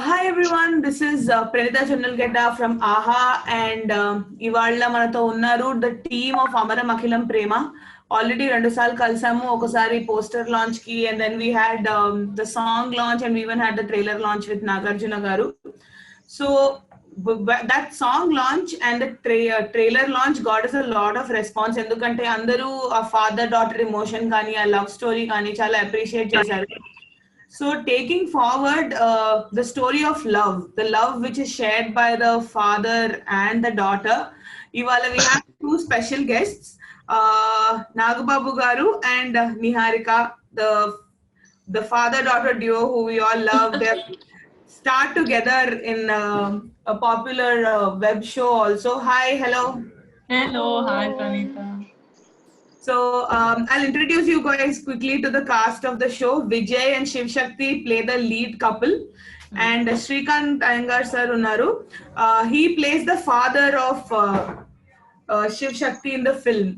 Hi everyone, this is Pranita Channalgedda from AHA and ఇవాళ మనతో ఉన్నారు the team of Amaram Akhilam Prema. Already రెండు సార్లు కలిసాము, ఒకసారి పోస్టర్ లాంచ్ కి and then we had the song launch and we even had the trailer launch with Nagarjuna garu. So that song launch and the trailer launch got us a lot of response ఎందుకంటే అందరూ ఆ father daughter emotion కానీ ఆ love story కానీ చాలా appreciate చేశారు. So taking forward the story of love, the love which is shared by the father and the daughter. Ivala we have two special guests, Nagababu Garu and Niharika, the father-daughter duo who we all love. They start together in a popular web show also. Hi, hello. Hello, hi Pranita. So I'll introduce you guys quickly to the cast of the show. Vijay and Shiv Shakti play the lead couple, and Shrikant Iyengar sir unnaru. He plays the father of Shiv Shakti in the film,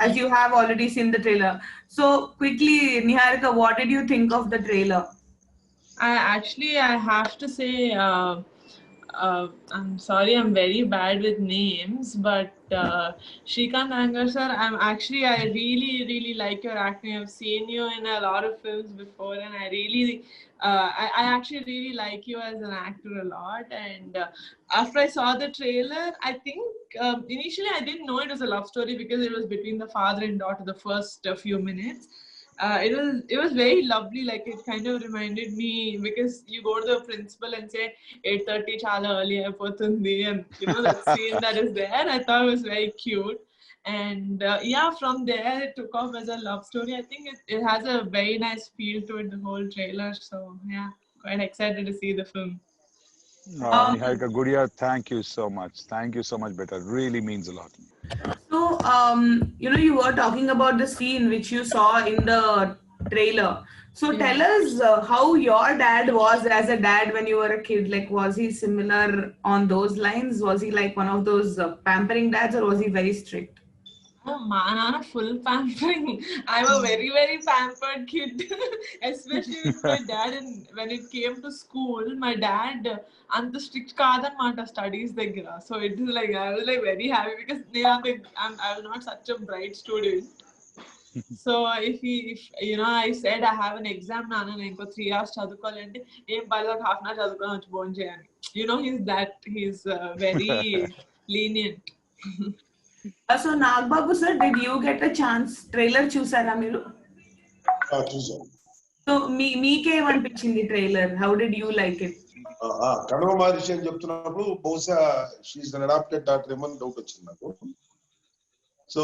as you have already seen the trailer. So quickly, Niharika, what did you think of the trailer? I have to say, I'm sorry, I'm very bad with names, but Shrikant Iyengar sir, I really like your acting. I've seen you in a lot of films before, and I actually really like you as an actor a lot. And after I saw the trailer, I think initially I didn't know it was a love story because it was between the father and daughter the first few minutes. It was very lovely. Like, it kind of reminded me, because you go to the principal and say 8:30 chala early అయిపోతుంది, and you know that scene that is there. I thought it was very cute, and from there it took off as a love story. I think it has a very nice feel to it, the whole trailer. So yeah, quite excited to see the film. Niharika Gudia, thank you so much. Thank you so much, Beta. It really means a lot. So, you were talking about the scene which you saw in the trailer. So, tell us how your dad was as a dad when you were a kid. Like, was he similar on those lines? Was he like one of those pampering dads, or was he very strict? Oh, man, full pampering. I'm a very, very pampered kid, especially with my dad. And when it came to school, my dad and the strict kadanmata studies daggara. So it is like, I was like very happy because I was not such a bright student. So if I said I have an exam nana inko 3 hours chadukovalante em parlak half an hour chadukoni vachi phone cheyani. He's very lenient. So, Nagbabu sir, did you get a chance? Trailer chusara meeru? చూసాను. So, మీకేమనిపించింది trailer? How did you like it? కణవ మహర్షి అని చెప్తున్నప్పుడు బహుశా she is అన్ adapted doctor ఏమో doubt వచ్చింది నాకు. So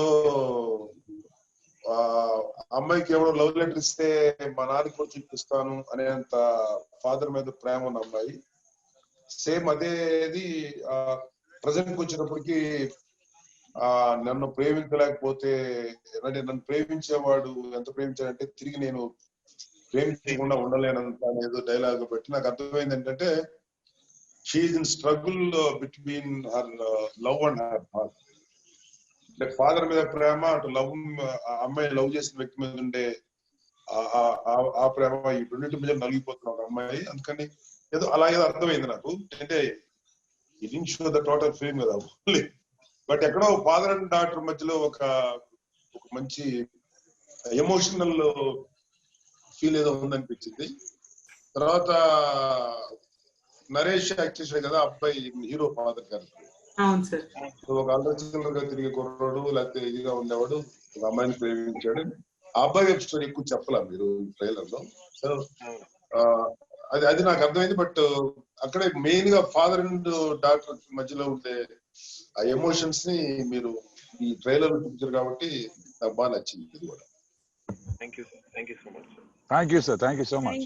అమ్మాయికి ఎవరో love letter ఇస్తే మా నాన్నకి వచ్చి ఇప్పిస్తాను అనేంత ఫాదర్ మీద ప్రేమ ఉన్న అమ్మాయి. సేమ్ అదేది ప్రజెంట్కి వచ్చినప్పటికీ నన్ను ప్రేమించలేకపోతే, అంటే నన్ను ప్రేమించేవాడు ఎంత ప్రేమించాడంటే తిరిగి నేను ప్రేమించకుండా ఉండలేనంత అనేదో డైలాగ్ బట్టి నాకు అర్థమైంది ఏంటంటే she's in struggle between her love and her heart. అంటే ఫాదర్ మీద ప్రేమ, అటు లవ్, అమ్మాయి లవ్ చేసిన వ్యక్తి మీద ఉండే ఆ ప్రేమ, ఈ రెండింటి మీద నలిగిపోతున్న ఒక అమ్మాయి. అందుకని ఏదో అలాగే అర్థమైంది నాకు. అంటే it didn't show the total film కదా, బట్ ఎక్కడో ఫాదర్ అండ్ డాటర్ మధ్యలో ఒక మంచి ఎమోషనల్ ఫీల్ ఏదో ఉందనిపించింది. తర్వాత నరేష్ యాక్ట్ చేశాడు కదా అబ్బాయి, హీరో ఫాదర్ గారు. ఒక ఆలోచనగా తిరిగి కుర్రాడు, లేకపోతే ఇదిగా ఉండేవాడు, ఒక అమ్మాయిని ప్రేమించాడు. ఆ అబ్బాయి వెబ్ స్టోరీ ఎక్కువ చెప్పలా మీరు ట్రైలర్ లో. సో అది నాకు అర్థమైంది. బట్ అక్కడే మెయిన్ గా ఫాదర్ అండ్ డాటర్ మధ్యలో ఉండే ఆ ఎమోషన్స్ ని మీరు ఈ ట్రైలర్ చూపించారు కాబట్టి నాకు బాగా నచ్చింది ఇది కూడా. Thank you, sir. Thank you so much.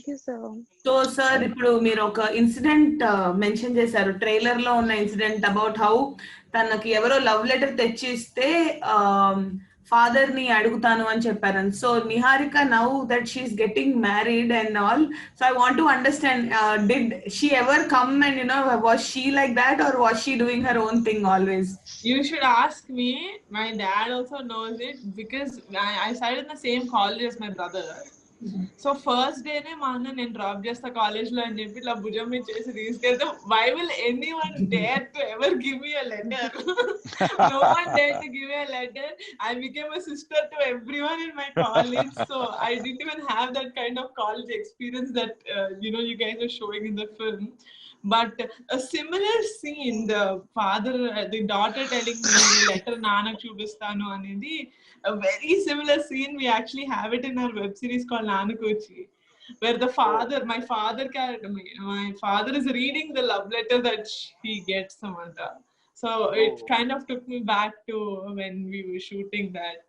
So, sir, ఇప్పుడు మీరు ఒక ఇన్సిడెంట్ మెన్షన్ చేశారు ట్రైలర్ లో ఉన్న ఇన్సిడెంట్ అబౌట్ హౌ తనకి ఎవరో లవ్ లెటర్ తెచ్చి ఇస్తే ఫాదర్ ని అడుగుతాను అని చెప్పారు. So Niharika, now that she's getting married and all, so I want to understand, did she ever come and was she like that or was she doing her own thing always? You should ask me. My dad also knows it because I studied in the same college as my brother. So first డేనే మా అన్న నేను drop చేస్తా college లో అని చెప్పి ఇట్లా భుజం మీద చేసి తీసుకెళ్తే why will anyone dare to ever give me a letter? No one dared to give me a letter. I became a sister to everyone in my college, so I didn't even have that kind of college experience that you guys are showing in the film. But a similar scene, the daughter telling me letter nanak chubistanu anedi, a very similar scene, we actually have it in our web series called Nanakochi, where my father is reading the love letter that he gets Samantha. So it kind of took me back to when we were shooting that.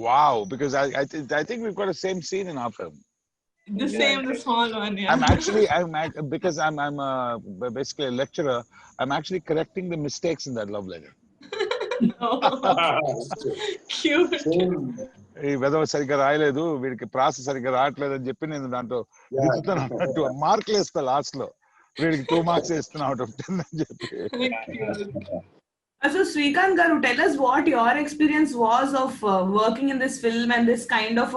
Wow, because I think we've got the same scene in our film. The small one, yeah. Because I'm basically a lecturer. I'm actually correcting the mistakes in that love letter. Cute. ఈ వెదవ సరిగ్గా రాయలేదు, వీడికి ప్రాస సరిగ్గా రావట్లేదు అని చెప్పి నేను దాంట్లో దిక్కుతాను అన్నట్టు మార్కులు వేస్తా లాస్ట్ లో, వీడికి 2 మార్క్స్ వేస్తున్నా అవుట్ ఆఫ్ 10 అని చెప్పి. So Srikanth garu, tell us what your experience was of working in this film and this kind of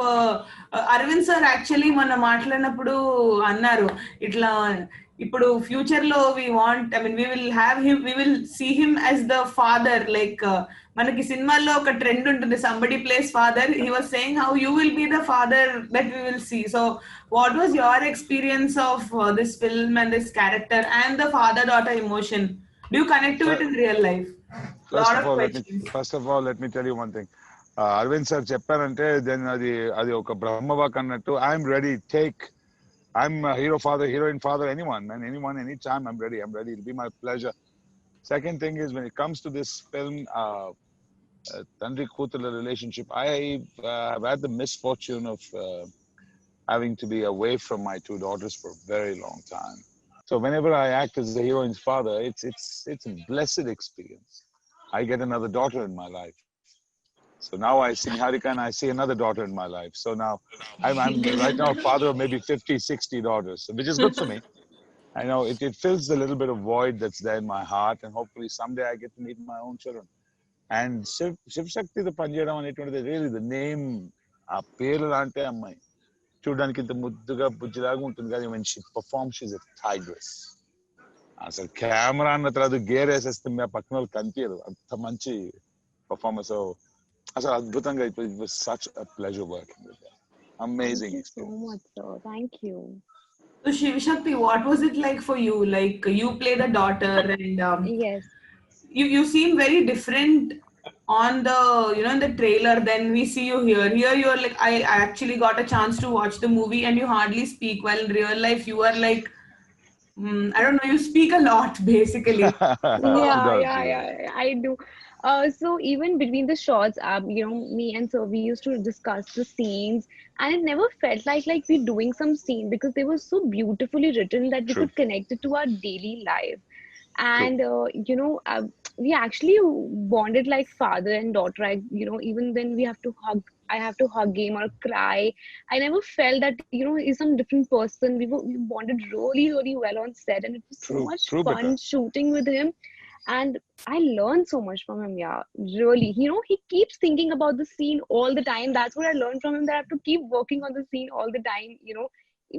Arvind sir actually మన మాట్లాడినప్పుడు అన్నారు ఇట్లా ఇప్పుడు ఫ్యూచర్ లో we will see him as the father, like మనకి సినిమాల్లో ఒక ట్రెండ్ ఉంటుంది, somebody plays father. He was saying how you will be the father that we will see. So what was your experience of this film and this character and the father daughter emotion? Do you connect to it in real life? First of all, let me tell you one thing. Arvind sir చెప్పారంటే then అది ఒక బ్రహ్మవాక్ అన్నట్టు. I'm ready, I'm a hero father, heroine father, anyone, anytime I'm ready. It'll be my pleasure. Second thing is, when it comes to this film, Tandri Kutala relationship, I have had the misfortune of having to be away from my 2 daughters for a very long time. So whenever I act as the heroine's father, it's a blessed experience. I get another daughter in my life. So now I see Niharika and I see another daughter in my life. So now I'm right now a father of maybe 50, 60 daughters, which is good for me. I know it fills the little bit of void that's there in my heart, and hopefully someday I get to meet my own children. And Shiv Shakti the Panjaram అనేటువంటిది really the name, ఆ పేరు లాంటి అమ్మాయి చూడడానికి ఇంత ముద్దుగా బుజ్జిలాగా ఉంటుంది కానీ when she performs she's a tigress. అసలు కెమెరా అన్న తర్వాత గేర్ వేసేస్తే ఆ పక్కన వాళ్ళు కనిపించరు, అంత మంచి పర్ఫార్మెన్స్. అసలు అద్భుతంగా it was such a pleasure working with her. Amazing experience. So much, sir. Thank you. So Shiv Shakti, what was it like for you? Like you play the daughter and Yes. you seem very different on the in the trailer than we see you here. Here you're like, I actually got a chance to watch the movie and you hardly speak, while in real life you are like I don't know, you speak a lot basically. Yeah, I do. So even between the shots, me and Sir, we used to discuss the scenes, and it never felt like we're doing some scene because they were so beautifully written that we True. could connect it to our daily life. And we actually bonded like father and daughter. Even when I have to hug him or cry, I never felt that he's some different person. We bonded really, really well on set, and it was so much fun shooting with him. And I learned so much from him. Yeah, really. He keeps thinking about the scene all the time. That's what I learned from him, that I have to keep working on the scene all the time,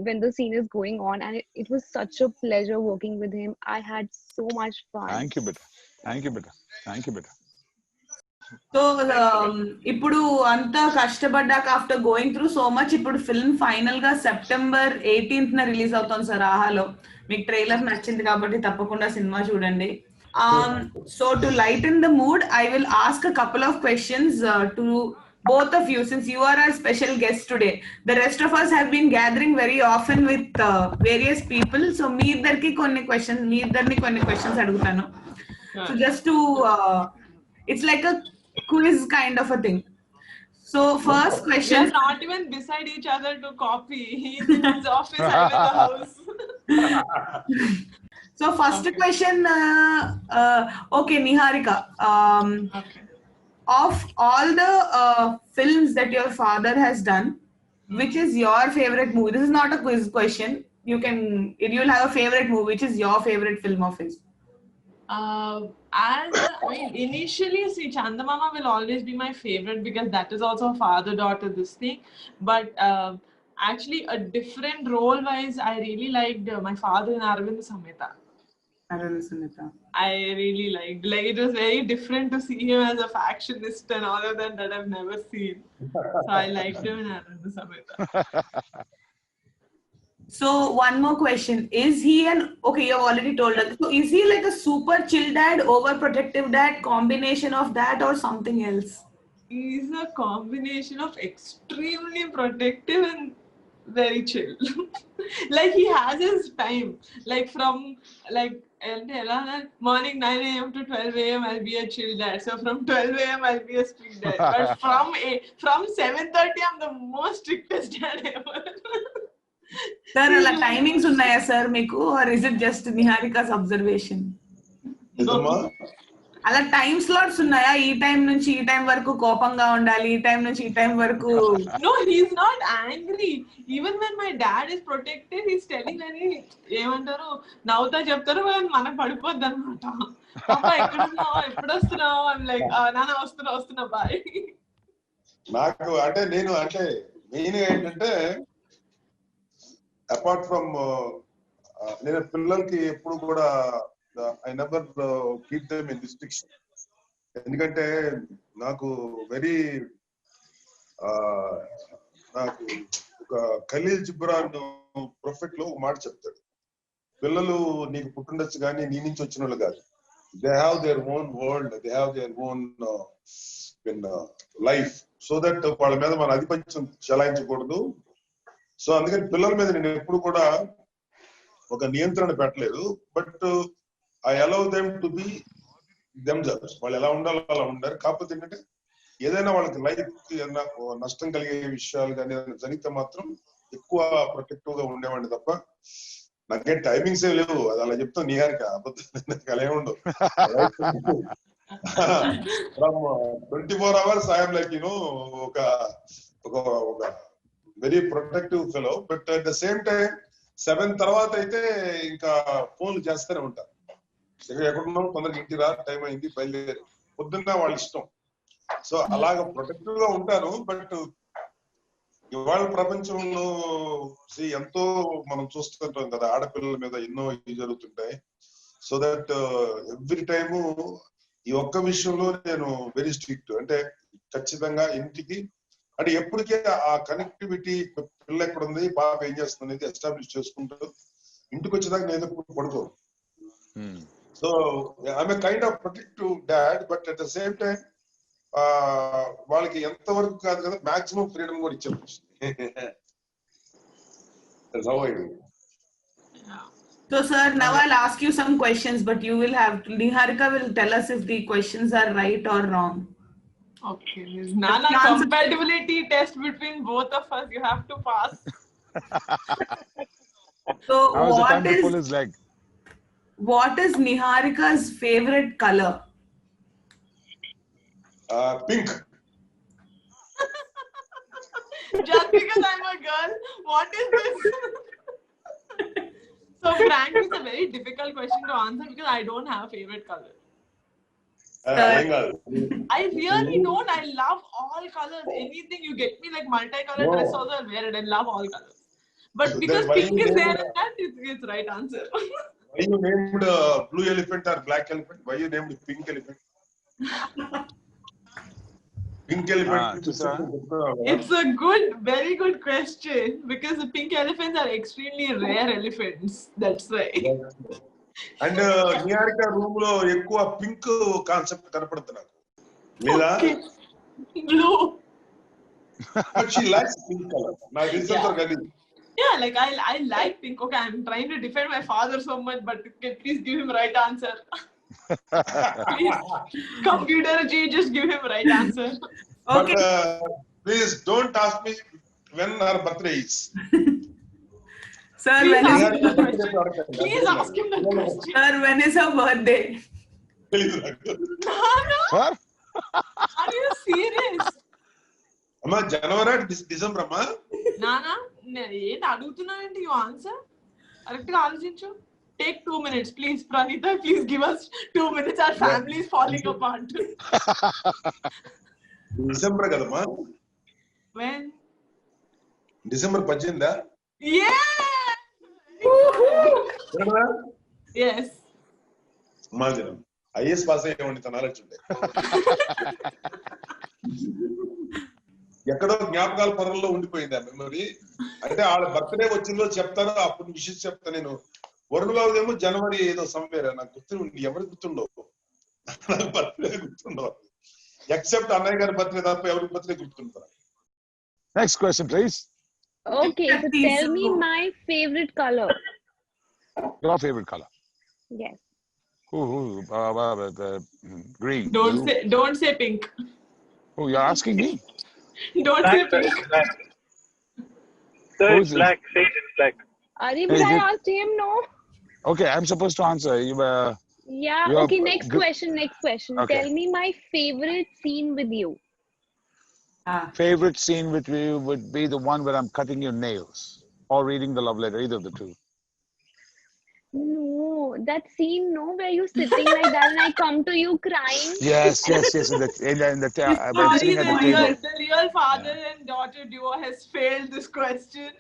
when the scene is going on. And it was such a pleasure working with him. I had so much fun. Thank you, beta. So ఇప్పుడు అంతా కష్టపడ్డాక after going through so much, ఇప్పుడు film final గా September 18th release అవుతుంది sir ఆహాలో. మీకు trailer నచ్చింది కాబట్టి తప్పకుండా సినిమా చూడండి. So to lighten the mood, I will ask a couple of questions to both of you, since you are our special guest today. The rest of us have been gathering very often with various people. So మీ ఇద్దరికి కొన్ని questions అడుగుతాను. So just to it's like a quiz kind of a thing. So first question. We're not even beside each other to copy. He's in his office, I'm in the house. So first question, okay, Niharika. Okay. Of all the films that your father has done, which is your favorite movie? This is not a quiz question. You'll have a favorite movie. Which is your favorite film of his? Initially, see, Chandamama will always be my favorite because that is also a father-daughter this thing. But actually a different role wise, I really liked my father in Aravind Samhita. I really liked, like, it was very different to see him as a factionist and all of that I've never seen. So I liked him in Aravind Samhita. So one more question. Is he okay, you've already told us. So is he like a super chill dad, overprotective dad, combination of that or something else? He's a combination of extremely protective and very chill. Like he has his time. Like from like morning 9 a.m. to 12 a.m. I'll be a chill dad. So from 12 a.m. I'll be a strict dad. But from 7:30 I'm the most strictest dad ever. Sir, అలా timings ఉన్నాయా sir మీకు, or is it just Niharika's observation? అలా time slots ఉన్నాయా? ఈ time నుంచి ఈ time వరకు కోపంగా ఉండాలి, ఈ టైం నుంచి ఈ టైం వరకు? No, he's not angry. Even when my dad is protective, he's telling me ఏమంటారు నవ్వుతా చెప్తారు, మనకు పడిపోద్ది అనమాట. పాప ఎక్కడున్నావు, ఎప్పుడు వస్తున్నావు? I'm like, నాన్న వస్తున్నా బాయ్. నాకు అంటే నేను అంటే మెయిన్ ఏంటంటే అపార్ట్ ఫ్రమ్ నేను పిల్లలకి ఎప్పుడు కూడా I never keep them in restriction. ఎందుకంటే నాకు వెరీ నాకు ఒక ఖలీల్ జిబ్రాన్ ప్రొఫెట్ లో ఒక మాట చెప్తాడు, పిల్లలు నీకు పుట్టుండొచ్చు కానీ నీ నుంచి వచ్చిన వాళ్ళు కాదు. They have their own world, they have their own life. So that వాళ్ళ మీద మన ఆధిపత్యం చెలాయించకూడదు. సో అందుకని పిల్లల మీద నేను ఎప్పుడు కూడా ఒక నియంత్రణ పెట్టలేదు. But I allow them to be themselves. వాళ్ళు ఎలా ఉండాలో అలా ఉండారు. కాకపోతే ఏంటంటే ఏదైనా వాళ్ళకి లైఫ్ ఏదైనా నష్టం కలిగే విషయాలు కానీ ఏదైనా జరిగితే మాత్రం ఎక్కువ ప్రొటెక్టివ్ గా ఉండేవాడిని తప్ప నాకేం టైమింగ్స్ ఏ లేవు. అది అలా చెప్తాను నిహారిక, అలా ఏముండవు. 24 hours ఐఎమ్ లైక్ ఒక very protective fellow. But at the same time 7 తర్వాత అయితే ఇంకా ఫోన్లు చేస్తూనే ఉంటారు. ఎక్కడున్నాం, తొందరగా ఇంటికి రా, టైం అయింది, బయలుదేరి, పొద్దున్న వాళ్ళ ఇష్టం. సో అలాగ ప్రొటెక్టివ్ గా ఉంటాను. బట్ ఇవాళ ప్రపంచంలో ఎంతో మనం చూస్తుంటాం కదా, ఆడపిల్లల మీద ఎన్నో జరుగుతుంటాయి. సో దట్ ఎవ్రీ టైము ఈ ఒక్క విషయంలో నేను వెరీ స్ట్రిక్ట్. అంటే ఖచ్చితంగా ఇంటికి అంటే ఎప్పటికే ఆ కనెక్టివిటీ, పిల్ల ఎక్కడ ఉంది, బాబు ఏం చేస్తుంది అనేది ఎస్టాబ్లిష్ చేసుకుంటూ ఇంటికి వచ్చేదాకా నేను ఎప్పుడు పడుకోను. So I'm a kind of protective dad. But at the same time వాళ్ళకి ఎంతవరకు కాదు కదా, మాక్సిమం ఫ్రీడమ్ కూడా ఇచ్చాను. So sir, now I'll ask you some questions, but you will have to, Niharika will tell us if the questions are right or wrong. Okay, Nana, compatibility test between both of us, you have to pass. So what is Niharika's favorite color? Pink. Just because I'm a girl, what is this? So frankly, it's a very difficult question to answer because I don't have a favorite color. I really don't. I love all colors. Anything you get me, like multicolored dress also, I'll wear it. I love all colors. But because pink is there in that, it's right answer. Why you named blue elephant or black elephant? Why you named pink elephant? Pink elephant. It's a very good question because the pink elephants are extremely rare elephants. That's why. And Niharika room lo ఎక్కువ pink concept కనపడుతుంది నాకు. లేదా blue. But she likes pink color. నా research గది. Yeah, like I like pink. Okay, I'm trying to defend my father so much, but please give him right answer. Please, computer G, just give him right answer. Okay. But please don't ask me when her birthday is. Sir, please ask him the question. Sir, when is her birthday? What? Are you serious? Amma, January, December, amma. Nana, ఏంటి అడుగుతున్నానంటే you answer? Correct గా ఆలోచించు. Take 2 minutes, please. Pranita, please give us 2 minutes. Our family is falling apart. December kadamma. When? December 18దా? Yeah. ఎక్కడదా? Yes. మాజనం ఐఎస్ pass అయ్యేవాడిని తన knowledge ఉండే. ఎక్కడో జ్ఞాపకాల పరంలో ఉండిపోయింది ఆ మెమరీ. అంటే వాళ్ళ బర్త్డే వచ్చిందో చెప్తారో అప్పుడు విషయం చెప్తా నేను. వరుణ్ బాబు ఏమో జనవరి ఏదో సంవేర్ నాకు గుర్తుండి, ఎవరికి గుర్తుండవు, నాకు బర్త్డే గుర్తుండవు. ఎక్సెప్ట్ అన్నయ్య గారి బర్త్డే తప్ప ఎవరికి birthday గుర్తుంటారు. Next question, please. Okay, so tell me my favorite color. Your favorite color? Yes. Green. Don't say pink. Oh, you're asking me? Don't say pink. Sir, it's black. Say it's black. Ari, but I asked him, no? Okay, I'm supposed to answer. Yeah, okay, next question. Okay. Tell me my favorite scene with you. Favorite scene with you would be the one where I'm cutting your nails or reading the love letter, either of the two. No, that scene, no, where you sitting like that and I come to you crying. Yes. I'm sitting at the table. The real father and daughter duo has failed this question.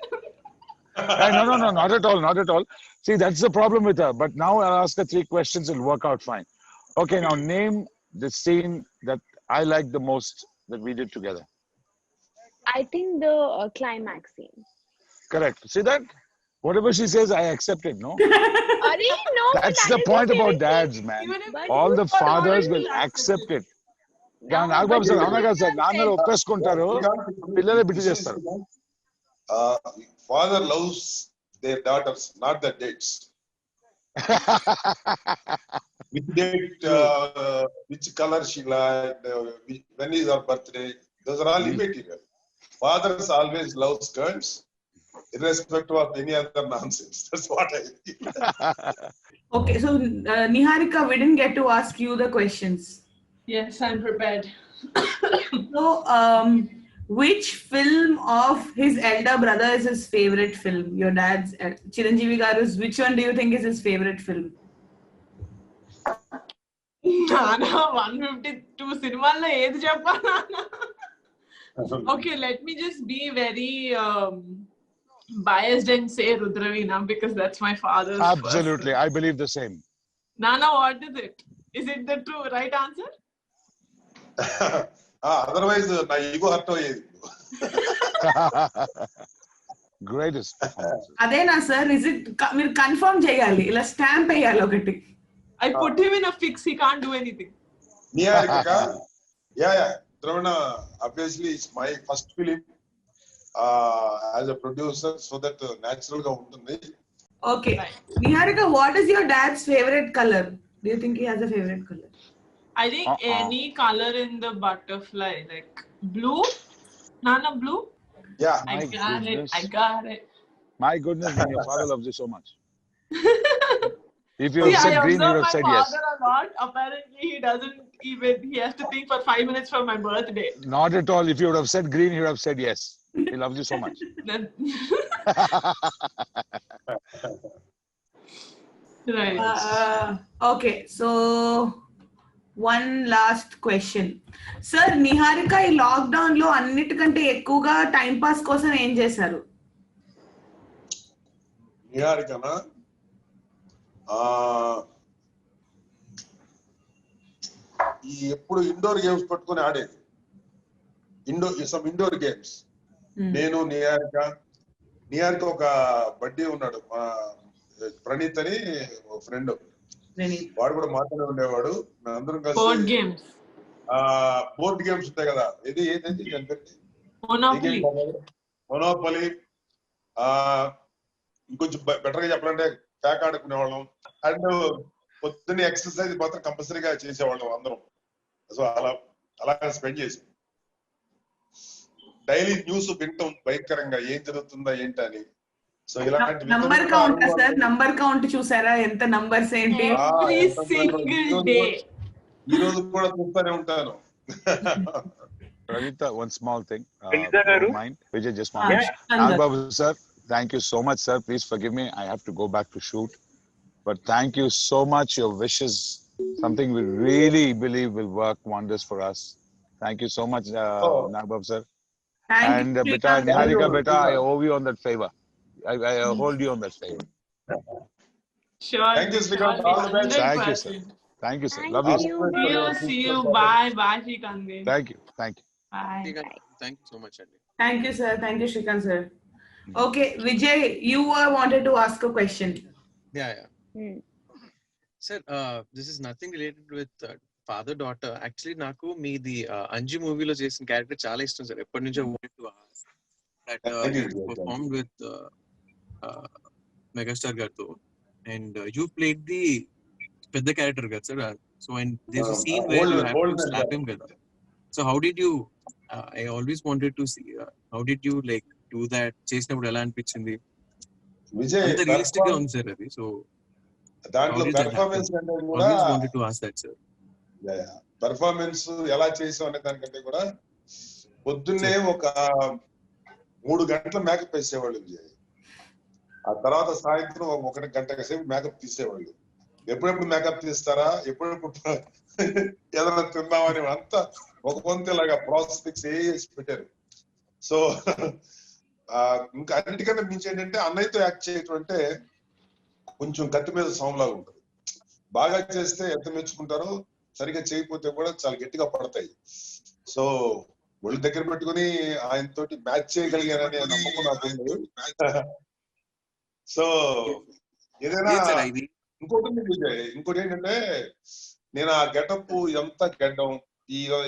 No, not at all. See, that's the problem with her. But now I'll ask her 3 questions, it'll work out fine. Okay, now name the scene that I like the most that we did together. I think the climax scene. Correct. See that? Whatever she says, I accept it, no? Ari, no. That's that the is point okay. about dads, man. Even if All you the are fathers already will accept it. No, Nagababu but sir, you అవునా కాదు sir, have నాన్నలు said- ఒప్పేసుకుంటారు, పిల్లలే బిడ్డ చేస్తారు. Father loves their daughters, not the dates. Which date, which color she liked, when is her birthday, those are all immaterial. Fathers always love girls, irrespective of any other nonsense. That's what I feel. Okay, so Niharika, we didn't get to ask you the questions. Yes, I'm prepared. So, which film of his elder brother is his favorite film? Your dad's, Chiranjeevi Garu's, which one do you think is his favorite film? Nana, 152 సినిమాల్లో ఏది చెప్పాలా? Okay, let me just be very biased and say Rudraveena because that's my father's Absolutely, first. I believe the same. Nana, what is it? Is it the true right answer? Otherwise, నా ego hurt అయ్యేది. Greatest performance. అదేనా sir? Is it? మీరు confirm చేయాలి, ఇలా stamp వేయాలి ఒకటి. I put him in a fix, he can't do anything. Niharika, Dravina, obviously it's my first film as a producer, so that natural గా ఉంటుంది. Okay. Niharika, what is your dad's favorite color? Do you think he has a favorite color? I think any color in the butterfly, like blue. Nana, blue? Yeah. My goodness. I got it. My goodness, man, your father loves you so much. If you See, had I said green, he would observe have my said yes. father a lot. Apparently, he doesn't even, he has to think for 5 minutes for my birthday. Not at all. If you would have said green, he would have said yes. He loves you so much. Then- Right. Okay, so one last question. Sir, Niharika ఈ lockdown లో అన్నిటికంటే ఎక్కువగా time pass కోసం ఏం చేశారు? నిహారికనా, ఈ ఎప్పుడు indoor games పట్టుకొని ఆడేది. Indoor games. నేను నిహారిక ఒక బడ్డీ ఉన్నాడు, మా ప్రణీత్ అని ఫ్రెండ్, వాడు కూడా మాట్లాడే ఉండేవాడు. మేమందరం Board కలిసి games. బోర్డ్ గేమ్స్ ఉంటాయి కదా, ఏదైతే Monopoly. మొనోపలి, ఇంకొంచెం బెటర్ గా చెప్పాలంటే ప్యాక్ ఆడుకునే వాళ్ళం. అండ్ పొద్దున్న ఎక్సర్సైజ్ మాత్రం కంపల్సరీగా చేసేవాళ్ళం అందరం. సో అలా స్పెండ్ చేసి డైలీ న్యూస్ వింటాం భయంకరంగా ఏం జరుగుతుందా ఏంటని. సో ఇలాంటి number count sir, number count చూసారా? ఎంత నంబర్స్ ఏంటి? Every single day. ఈ రోజు కూడా చూస్తూనే ఉంటాను. Pranita, one small thing. Pranita garu? Don't mind. Vijay, just one minute. Nagbabu sir, thank you so much, sir. Please forgive me. I have to go back to shoot. But thank you so much. Your wishes, something we really believe will work wonders for us. Thank you so much, Nagbabu sir. Thank And you, beta, Srikanth. Niharika, beta, I owe you on that favor. I hold you on that favor. Sure. Thank you, Srikanth. Surely, All the best. Thank you, sir. 100%. Thank you, sir. Thank Love you, All sir. you. the best for your See future you. projects. Bye. Bye, Srikanth. Thank you. Thank you. Bye. Thank you so much, Andy. Thank you, sir. Thank you, Srikanth, sir. Okay, Vijay, you wanted to ask a question. Yeah. Hmm. Sir, this is nothing related with father daughter. Actually, Naku, me the Anji movie lo chesin character chala ishtam sir. Eppadi nuncho wanted to ask that Thank you, you Vijay. performed with Megastar Garto, and you played the pedda character ga sir. So and there's a scene where you have to slap him gada. So how did you? I always wanted to see how did you like do that? చేసినప్పుడు ఎలా అనిపించింది? విజయ్ అంత realistic గా ఉంది sir అది. So దాంట్లో how did that performance happen? కంటే కూడా Always wanted to ask that, sir. Performance ఎలా చేసాం అనే దానికంటే కూడా పొద్దున్నే ఒక 3 గంటల మేకప్ వేసేవాళ్ళు విజయ్. ఆ తర్వాత సాయంత్రం 1 గంట సేపు మేకప్ తీసేవాళ్ళు. ఎప్పుడెప్పుడు మేకప్ తీస్తారా, ఎప్పుడెప్పుడు ఏదైనా తిందామని అంతా ఒక వంతేలాగా ప్రాసెస్ ఫిక్స్ వేసి పెట్టారు. సో ఇంకా అన్నిటికన్నా మించి ఏంటంటే అన్నయ్యతో యాక్ట్ చేయటం అంటే కొంచెం కత్తి మీద సౌండ్లాగా ఉంటుంది. బాగా చేస్తే ఎంత మెచ్చుకుంటారో, సరిగా చేయకపోతే కూడా చాలా గట్టిగా పడతాయి. సో ఒళ్ళు దగ్గర పెట్టుకుని ఆయనతోటి మ్యాచ్ చేయగలిగానని నమ్మకం నాకు ఉంది. సో ఏదైనా ఇంకోటి ఏంటంటే నేను ఆ గెటప్ ఇదంతా గడ్డం,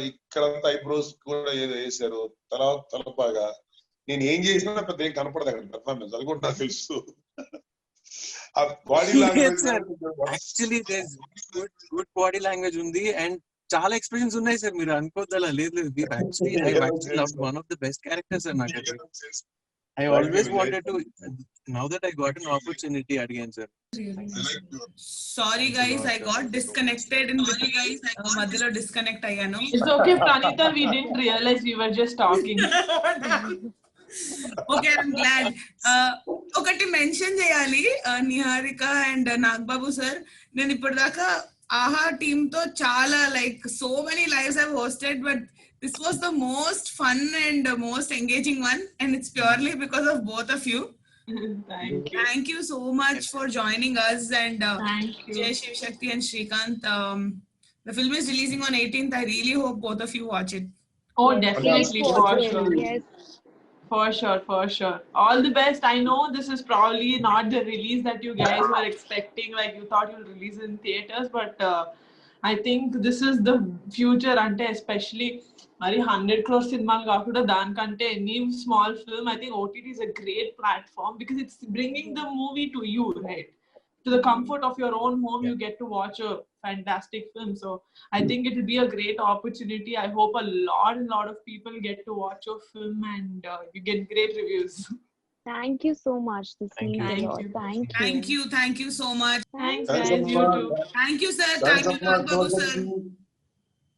ఇక్కడంతా ఐబ్రోస్ కూడా ఏదో వేసారు, తలపాగా నేను ఏం చేసినా పెద్ద ఏం కనపడదు అక్కడ పెర్ఫార్మెన్స్. అది కూడా నాకు తెలుసు. ఆ body language actually good body language ఉంది అండ్ చాలా ఎక్స్ప్రెషన్స్ ఉన్నాయి సార్. మీరు అనుకోవద్దు అలా. లేదు one of the best characters sir నాకు. I always wanted to. Now that I got an opportunity again, sir. Sorry guys, I got disconnected in between. Madhilo disconnect ayyanu. It's okay, Pranita. We didn't realize we were just talking. Okay, I'm glad. ఒకటి mention చేయాలి, Niharika and Nagababu sir. నేను ఇప్పటిదాకా ఆహా team తో చాలా so many lives I've hosted, but this was the most fun and most engaging one, and it's purely because of both of you. Thank you. Thank you so much for joining us, and Thank you. Jay Shiv Shakti and Srikanth. The film is releasing on 18th. I really hope both of you watch it. Oh, Yes, definitely, please for watch it. sure. Yes. For sure. All the best. I know this is probably not the release that you guys were expecting. Like you thought you'll release in theaters, but I think this is the future. Ante especially మరి 100 crore సినిమాలు కాకుండా దానికంటే any small film, I think OTT is a great platform because it's bringing the movie to you, right? To the comfort of your own home, you get to watch a fantastic film. So I think it will be a great opportunity. I hope a lot of people get to watch your film and you get great reviews. Thank you so much. This means a Thank lot. you. Thank you. Thank you so much. Thanks Thanks, guys, you Amma. too. Thank you sir. Thanks, Thank you Nagbhabu sir.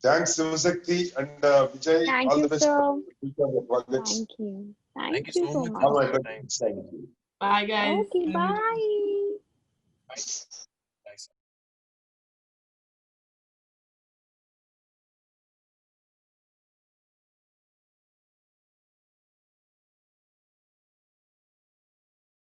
Thanks, Shivashakti and Vijay. Thank All you, the best sir. for the future projects. Thank you. Thank Thank you you so so much. much. All my Thank best. Thank you. Bye guys. Okay, bye. Bye.